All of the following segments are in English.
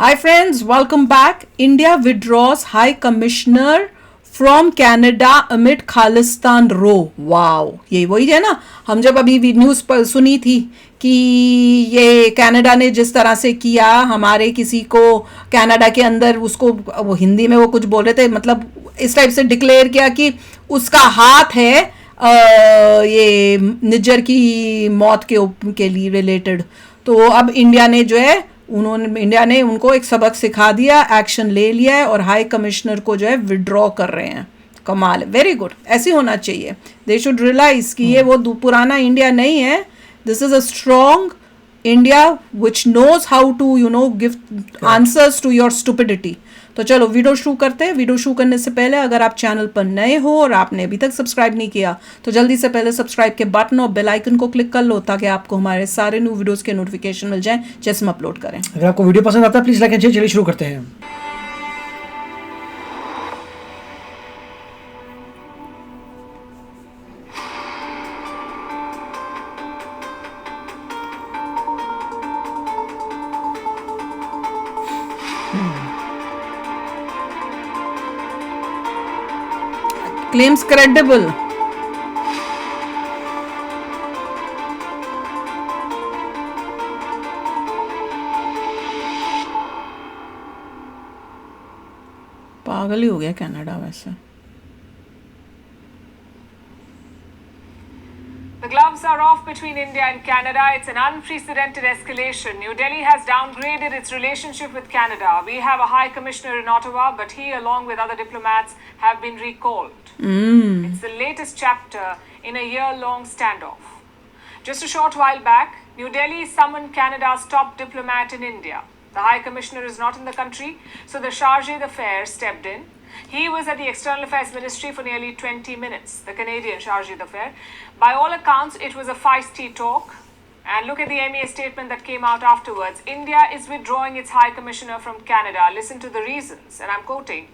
Hi friends, welcome back. India withdraws High Commissioner from Canada amid Khalistan row. Wow, ये वही है ना, हम जब अभी न्यूज़ पर सुनी थी कि ये कनाडा ने जिस तरह से किया हमारे किसी को कनाडा के अंदर, उसको वो हिंदी में वो कुछ बोल रहे थे, मतलब इस टाइप से डिक्लेयर किया कि उसका हाथ है ये निज्जर की मौत के लिए रिलेटेड. तो अब इंडिया ने उनको एक सबक सिखा दिया, एक्शन ले लिया है और हाई कमिश्नर को जो है विड्रॉ कर रहे हैं. कमाल है, वेरी गुड, ऐसे होना चाहिए. दे शुड रियलाइज कि ये वो पुराना इंडिया नहीं है. This is a strong India which knows how to give answers to your stupidity. तो चलो वीडियो शुरू करते हैं. वीडियो शुरू करने से पहले अगर आप चैनल पर नए हो और आपने अभी तक सब्सक्राइब नहीं किया तो जल्दी से पहले सब्सक्राइब के बटन और बेल आइकन को क्लिक कर लो ताकि आपको हमारे सारे न्यू वीडियोस के नोटिफिकेशन मिल जाएं जैसे हम अपलोड करें. अगर आपको वीडियो पसंद आता है प्लीज लाइक एंड शेयर. चलिए शुरू करते हैं. Claims credible. पागल ही हो गया कनाडा वैसे. The gloves are off between India and Canada. It's an unprecedented escalation. New Delhi has downgraded its relationship with Canada. We have a High Commissioner in Ottawa, but he, along with other diplomats, have been recalled. It's the latest chapter in a year-long standoff. Just a short while back, New Delhi summoned Canada's top diplomat in India. The High Commissioner is not in the country, so the chargé d'affaires stepped in. He was at the External Affairs Ministry for nearly 20 minutes, the Canadian chargé d'affaires. By all accounts, it was a feisty talk. And look at the MEA statement that came out afterwards. India is withdrawing its High Commissioner from Canada. Listen to the reasons, and I'm quoting.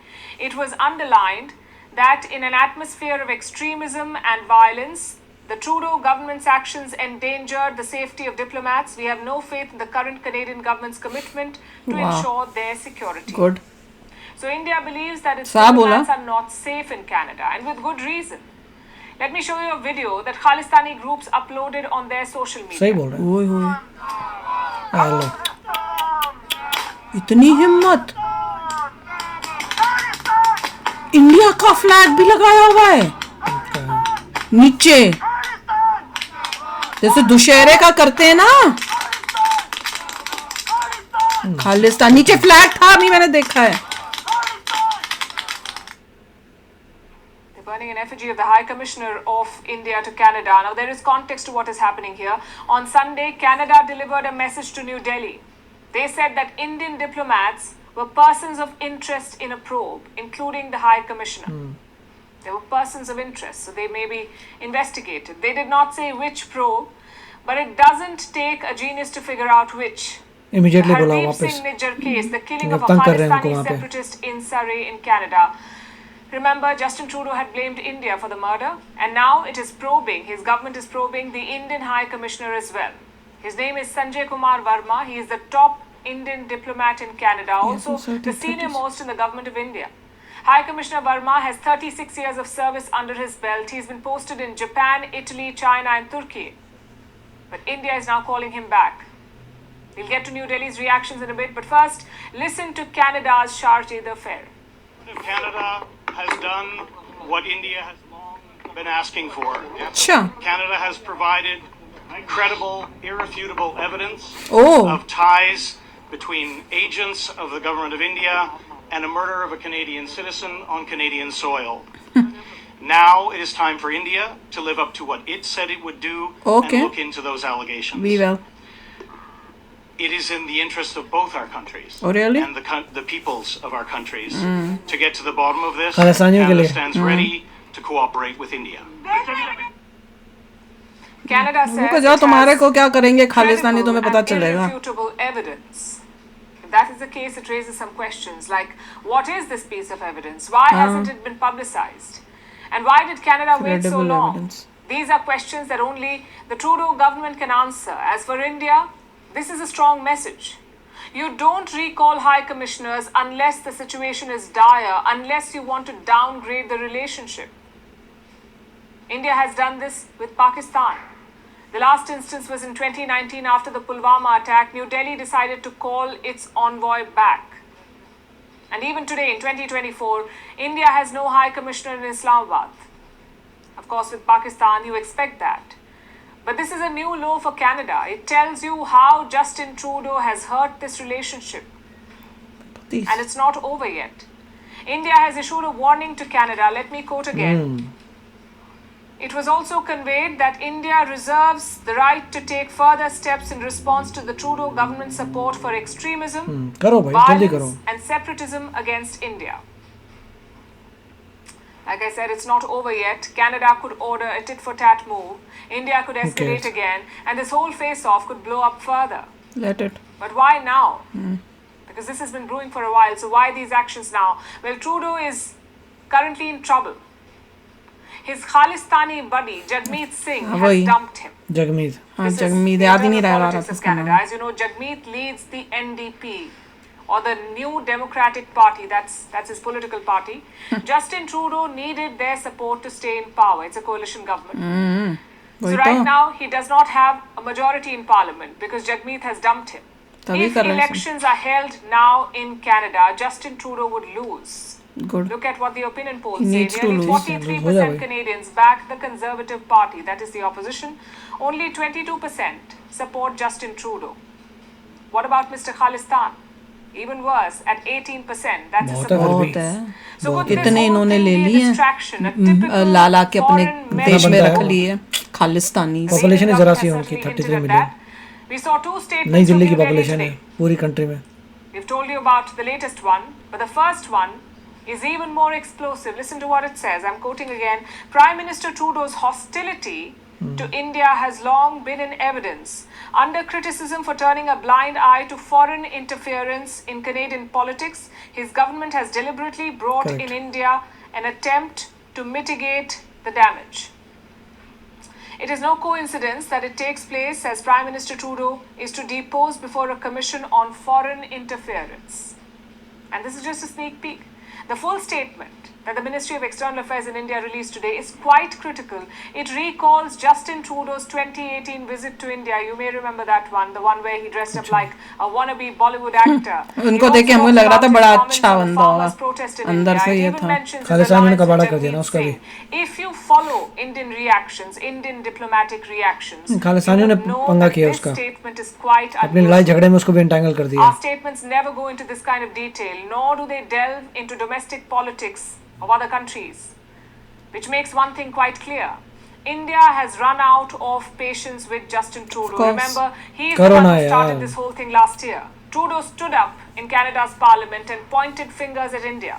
It was underlined that in an atmosphere of extremism and violence, the Trudeau government's actions endangered the safety of diplomats. We have no faith in the current Canadian government's commitment to ensure their security. Good. So India believes that its diplomats are not safe in Canada, and with good reason. Let me show you a video that Khalistani groups uploaded on their social media. सही बोल रहे हैं. ओए ओए, hello, इतनी हिम्मत. India का flag भी लगाया हुआ है नीचे, जैसे दुशहरे का करते हैं ना. खालिस्तान नीचे फ्लैग था, अभी मैंने देखा है. Burning an effigy of the High Commissioner of India to Canada. Now, there is context to what is happening here. On Sunday, Canada delivered a message to New Delhi. They said that Indian diplomats were persons of interest in a probe, including the High Commissioner. They were persons of interest, so they may be investigated. They did not say which probe, but it doesn't take a genius to figure out which. Immediately The बोला Hardeep वापस. Singh Nijjar case, the killing of a तंग कर रहे हैं उनको Khalistani वहाँ पे. separatist in Surrey in Canada. Remember, Justin Trudeau had blamed India for the murder, and now it is probing, his government is probing the Indian High Commissioner as well. His name is Sanjay Kumar Verma. He is the top Indian diplomat in Canada, also the senior most in the government of India. High Commissioner Verma has 36 years of service under his belt. He's been posted in Japan, Italy, China, and Turkey. But India is now calling him back. We'll get to New Delhi's reactions in a bit, but first, listen to Canada's chargé d'affaires. Canada has done what India has long been asking for. Sure. Canada has provided credible, irrefutable evidence Oh. of ties between agents of the government of India and a murder of a Canadian citizen on Canadian soil. Now it is time for India to live up to what it said it would do and look into those allegations. We will. It is in the interest of both our countries and the peoples of our countries to get to the bottom of this. Canada stands ready to cooperate with India. Canada says जाओ, तुम्हारे को क्या करेंगे खालिस्तानी, तुम्हें पता चलेगा. irrefutable evidence. If that is the case, it raises some questions like, what is this piece of evidence? Why hasn't it been publicized? And why did Canada wait so long? Evidence. These are questions that only the Trudeau government can answer. As for India, this is a strong message. You don't recall high commissioners unless the situation is dire, unless you want to downgrade the relationship. India has done this with Pakistan. The last instance was in 2019 after the Pulwama attack. New Delhi decided to call its envoy back. And even today, in 2024, India has no High Commissioner in Islamabad. Of course, with Pakistan, you expect that. But this is a new law for Canada. It tells you how Justin Trudeau has hurt this relationship. And it's not over yet. India has issued a warning to Canada. Let me quote again. It was also conveyed that India reserves the right to take further steps in response to the Trudeau government's support for extremism, violence and separatism against India. Like I said, it's not over yet. Canada could order a tit-for-tat move. India could escalate again. And this whole face-off could blow up further. Let it. But why now? Because this has been brewing for a while. So why these actions now? Well, Trudeau is currently in trouble. His Khalistani buddy, Jagmeet Singh, has dumped him. Jagmeet. Jagmeet, याद ही नहीं रह रहा था Canada. As you know, Jagmeet leads the NDP, or the New Democratic Party. That's his political party. Justin Trudeau needed their support to stay in power. It's a coalition government. So right now, he does not have a majority in parliament because Jagmeet has dumped him. If elections are held now in Canada, Justin Trudeau would lose. Good. Look at what the opinion polls say. Nearly 43% Canadians back the Conservative Party, that is the opposition. Only 22% support Justin Trudeau. What about Mr. Khalistan? Even worse, at 18%. That's a support base. So could this whole thing be a distraction? A typical foreign देश में रख ली है Khalistani. Population is जरा सी उनकी 33 million. We saw two statements नई दिल्ली की from New Delhi population today. है पूरी country में. We've told you about the latest one, but the first one is even more explosive. Listen to what it says. I'm quoting again. Prime Minister Trudeau's hostility to India has long been in evidence. Under criticism for turning a blind eye to foreign interference in Canadian politics, his government has deliberately brought in India an attempt to mitigate the damage. It is no coincidence that it takes place as Prime Minister Trudeau is to depose before a commission on foreign interference. And this is just a sneak peek. The full statement that the Ministry of External Affairs in India released today is quite critical. It recalls Justin Trudeau's 2018 visit to India. You may remember that one, the one where he dressed up like a wannabe Bollywood actor. उनको देख के मुझे लग रहा था बड़ा अच्छा बंदा होगा. अंदर से ये था. खालिस्तान ने कबाड़ा कर दिया ना उसका भी. If you follow Indian reactions, Indian diplomatic reactions, खालिस्तानियों ने पंगा किया उसका. अपनी लड़ाई झगड़े में उसको भी entangle कर दिया. Our statements never go into this kind of detail, nor do they delve into domestic politics of other countries, which makes one thing quite clear. India has run out of patience with Justin Trudeau. Remember, he is the one who started this whole thing last year. Trudeau stood up in Canada's parliament and pointed fingers at India.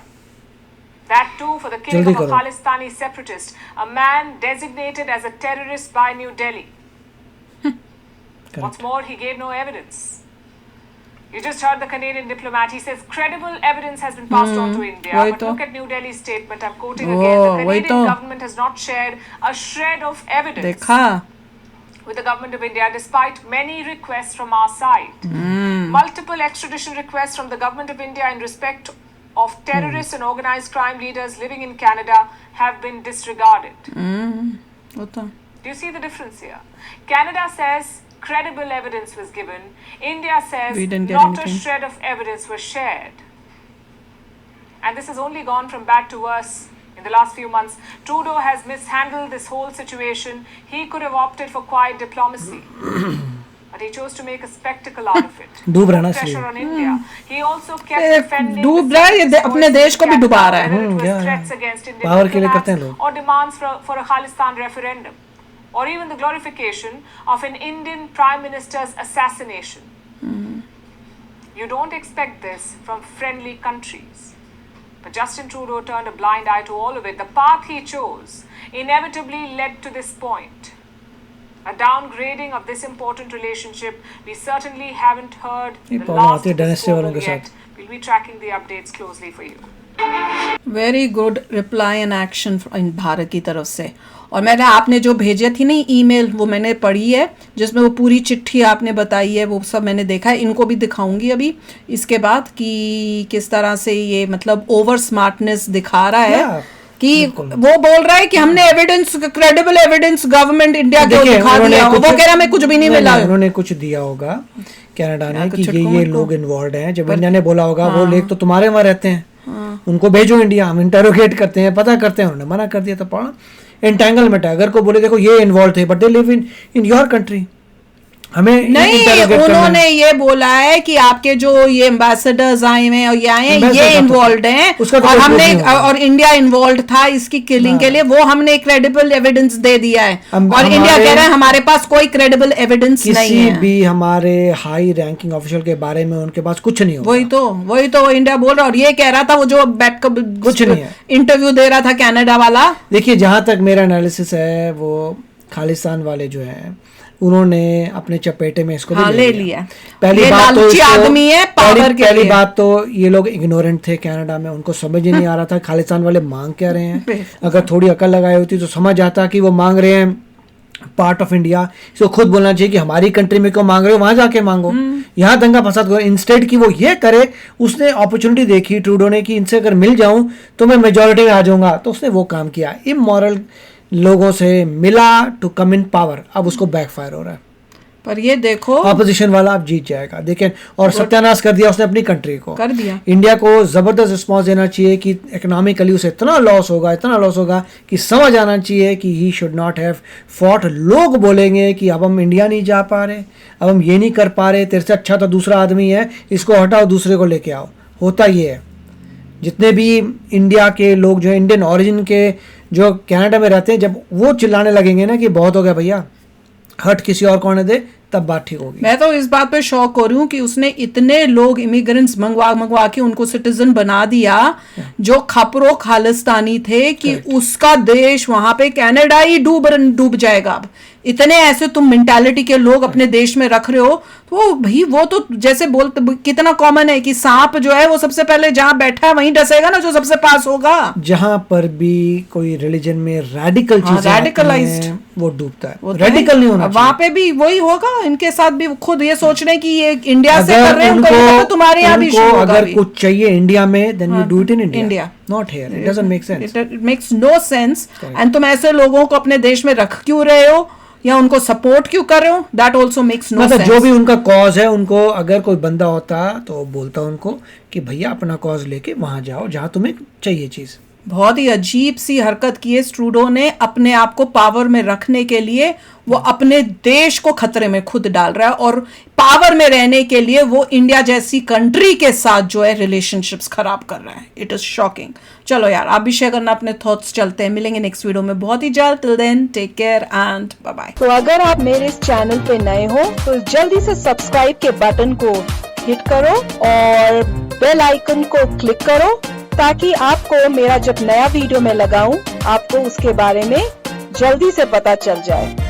That too for the killing of a Khalistani separatist, a man designated as a terrorist by New Delhi. What's more, he gave no evidence. You just heard the Canadian diplomat. He says credible evidence has been passed on to India. But look at New Delhi's statement. I'm quoting again. The Canadian government has not shared a shred of evidence with the government of India despite many requests from our side. Multiple extradition requests from the government of India in respect of terrorists and organized crime leaders living in Canada have been disregarded. Do you see the difference here? Canada says credible evidence was given. India says not a shred of evidence was shared. And this has only gone from bad to worse in the last few months. Trudeau has mishandled this whole situation. He could have opted for quiet diplomacy. But he chose to make a spectacle out of it. Put pressure on India. He also kept defending अपने देश को भी डुबा रहा है. Threats against Indian diplomats or demands for a Khalistan referendum, or even the glorification of an Indian Prime Minister's assassination. You don't expect this from friendly countries. But Justin Trudeau turned a blind eye to all of it. The path he chose inevitably led to this point. A downgrading of this important relationship. We certainly haven't heard the last of this yet. We'll be tracking the updates closely for you. Very good reply and action Bharat की तरफ से। और मैंने आपने जो भेजे थी नहीं ईमेल, वो मैंने पढ़ी है, जिसमें वो पूरी चिट्ठी आपने बताई है, वो सब मैंने देखा है। इनको भी दिखाऊंगी अभी इसके बाद कि किस तरह से ये मतलब ओवर स्मार्टनेस दिखा रहा है कि वो बोल रहा है कि हमने evidence, credible evidence government India को दिखा दिया, वो कह रहा है मैं कुछ भी नहीं मिला। उन्होंने कुछ दिया होगा कनाडा ने कि ये लोग इन्वॉल्व हैं। जब इंडिया ने बोला होगा वो लोग तो तुम्हारे वहां रहते हैं, उनको भेजो इंडिया, हम इंटरोगेट करते हैं, पता करते हैं। उन्होंने मना कर दिया। तो पढ़ा एंटेंगलमेंट है। अगर को बोले देखो ये इन्वॉल्व थे but they live in your country, हमें नहीं, उन्होंने ये बोला है कि आपके जो ये एम्बेसडर्स आए हैं और ये आए हैं ये इन्वॉल्व हैं, और हमने और इंडिया इन्वॉल्व था इसकी किलिंग के लिए, वो हमने क्रेडिबल एविडेंस दे दिया है। और इंडिया कह रहा है हमारे पास कोई क्रेडिबल एविडेंस नहीं है। किसी भी हमारे हाई रैंकिंग ऑफिशियल के बारे में उनके पास कुछ नहीं होगा। वही तो इंडिया बोल रहा। और ये कह रहा था वो जो बैठ कर कुछ नहीं है, इंटरव्यू दे रहा था कनाडा वाला। देखिए जहां तक मेरा एनालिसिस है, वो खालिस्तान वाले जो है उन्होंने अपने चपेटे में इसको ले लिया। पहली बात तो आदमी है पावर के पहली बात तो ये लोग इग्नोरेंट थे कनाडा में, उनको समझ ही नहीं आ रहा था खालिस्तान वाले मांग क्या रहे हैं। अगर थोड़ी अकल लगाई होती तो समझ आता कि वो मांग रहे हैं पार्ट ऑफ इंडिया। इसको खुद बोलना चाहिए कि हमारी कंट्री में क्यों मांग रहे हो, वहां जाके मांगो, यहाँ दंगा फसाद करो। इंस्टेड की वो ये करे, उसने अपॉर्चुनिटी देखी ट्रूडो ने कि इनसे अगर मिल जाऊं तो मैं मेजोरिटी में आ जाऊंगा, तो उसने वो काम किया। इमोरल लोगों से मिला टू कम इन पावर, अब उसको बैकफायर हो रहा है। पर ये देखो ऑपोजिशन वाला अब जीत जाएगा, देखें। और सत्यानाश कर दिया उसने अपनी कंट्री को, कर दिया। इंडिया को जबरदस्त रिस्पॉन्स देना चाहिए कि इकोनॉमिकली उसे इतना लॉस होगा कि समझ आना चाहिए कि he should not have fought. लोग बोलेंगे कि अब हम इंडिया नहीं जा पा रहे, अब हम ये नहीं कर पा रहे, तेरे से अच्छा तो दूसरा आदमी है, इसको हटाओ दूसरे को लेके आओ। होता ये है, जितने भी इंडिया के लोग जो इंडियन ओरिजिन के जो कनाडा में रहते हैं, जब वो चिल्लाने लगेंगे ना कि बहुत हो गया भैया, हट किसी और को आने दे, तब बात ठीक होगी। मैं तो इस बात पे शौक हो रही हूँ कि उसने इतने लोग इमिग्रेंट्स मंगवा के उनको सिटीजन बना दिया जो खपरो खालिस्तानी थे कि उसका देश वहां पे कनाडा ही डूब जाएगा। अब इतने ऐसे तुम मेंटालिटी के लोग अपने देश में रख रहे हो, तो भाई वो तो जैसे बोलते कितना कॉमन है कि सांप जो है वो सबसे पहले जहां बैठा है वहीं डसेगा ना, जो सबसे पास होगा। जहां पर भी कोई रिलीजन में रेडिकल चीजें रेडिकलाइज्ड वो डूबता है। रेडिकल नहीं होना, वहां पे भी वही होगा। इनके साथ भी खुद ये सोच रहे हैं कि ये इंडिया से कर रहे हैं, उनको तुम्हारे यहाँ भी शुरू होगा। अगर कुछ चाहिए इंडिया में, then you do it in India, not here. It doesn't make sense, it makes no sense. And तुम ऐसे लोगों को अपने देश में रख क्यों रहे हो या उनको सपोर्ट क्यों कर रहे हो? That also makes no sense. जो भी उनका कॉज है, उनको अगर कोई बंदा होता तो बोलता उनको कि भैया अपना कॉज लेके वहां जाओ जहां तुम्हें चाहिए चीज। बहुत ही अजीब सी हरकत की है ट्रूडो ने अपने आप को पावर में रखने के लिए। वो अपने देश को खतरे में खुद डाल रहा है और पावर में रहने के लिए वो इंडिया जैसी कंट्री के साथ जो है रिलेशनशिप्स खराब कर रहा है। It is shocking. चलो यार, आप भी शेयर करना अपने थॉट्स। चलते हैं, मिलेंगे नेक्स्ट वीडियो में बहुत ही जल्द। Till then take care and bye bye. तो अगर आप मेरे इस चैनल पे नए हो तो जल्दी से सब्सक्राइब के बटन को हिट करो और बेल आइकन को क्लिक करो, ताकि आपको मेरा जब नया वीडियो मैं लगाऊं आपको उसके बारे में जल्दी से पता चल जाए।